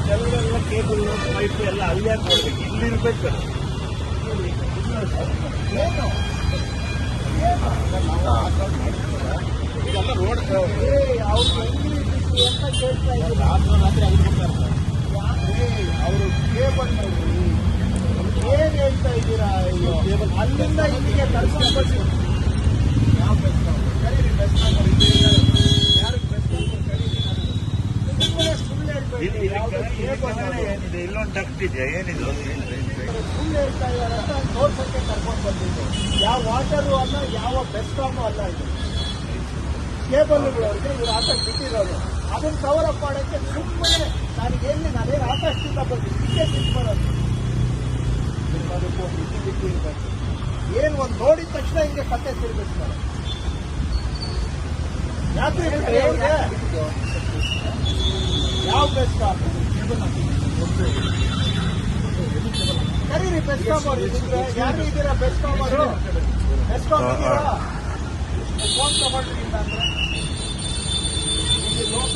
ಕೆಲವರೆಲ್ಲ cable pipe ಎಲ್ಲ ಅಲ್ಲೇ ಕೊಡ್ಬೇಕು, ಇಲ್ಲಿರ್ಬೇಕು. ಇದೆಲ್ಲ ರೋಡ್ ಅವ್ರು ಅಂತ ಕೇಳ್ತಾ ಇದ್ದಾರೆ. ರಾತ್ರಿ ಅವರು ಕೇಬಲ್ ನೋಡ್ರಿ ಏನ್ ಹೇಳ್ತಾ ಇದ್ದೀರಾ? ಅಲ್ಲಿಂದ ಇಲ್ಲಿಗೆ ಕರ್ಕೊಂಡು ಬರ್ತೀವಿ. ಯಾವ ಬೆಸ್ಟ್ ಕರೀರಿ, ಬೆಸ್ಟ್ ಯಾರು ಬೆಸ್ಟ್ ಸುಳ್ಳು ಹೇಳ್ಬೇಡಿ. ಇಲ್ಲೊಂದು ಡಕ್ಟ್ ಇದೆಯಾ? ಏನಿದು ಸುಳ್ಳು ಹೇಳ್ತಾ ಇದ್ದಾರೆ ಅಂತ ತೋರ್ಸಕ್ಕೆ ಕರ್ಕೊಂಡು ಬಂದಿದ್ದು. ಯಾವ ವಾಟರು ಅಲ್ಲ, ಯಾವ ಬೆಸ್ಕಾಮು ಅಲ್ಲ. ಇದು ಕೇಬಲ್ಗಳು ಅವ್ರಿಗೆ ಇವ್ರು ಆಕಾಶ ಬಿಟ್ಟಿರೋರು. ಅದನ್ನು ಕವರ್ ಅಪ್ ಮಾಡೋಕ್ಕೆ ಸುಮ್ಮನೆ ನಾನೇನು ಆಕಾಶದಿಂದ ಬಂದಿದ್ದು ಟಿಕೆಟ್ ಬಿಟ್ಟು ಬರೋದು. ಅದಕ್ಕೆ ಒಂದು ಬಿಟ್ಟು ಇರಬೇಕು. ಏನು ಒಂದು ನೋಡಿದ ತಕ್ಷಣ ಹಿಂಗೆ ಕತೆ ತಿರ್ಗಿಸ್ತಾರೆ. ಯಾಕೆ ಯಾವ ಬೆಸ್ಕಾಮ್ ಕರೀರಿ, ಬೆಸ್ಕಾಮ್ ಅವರು ಯಾರು ಇದ್ದೀರಾ? ಬೆಸ್ಕಾಮ್ ಅವರು ಬೆಸ್ಕಾಮ್ ಇದ್ದೀರಾ? ಫೋನ್ ತಗೊಂಡ್ರಿ ಅಂದ್ರೆ ಇಲ್ಲಿ ಲೋಕ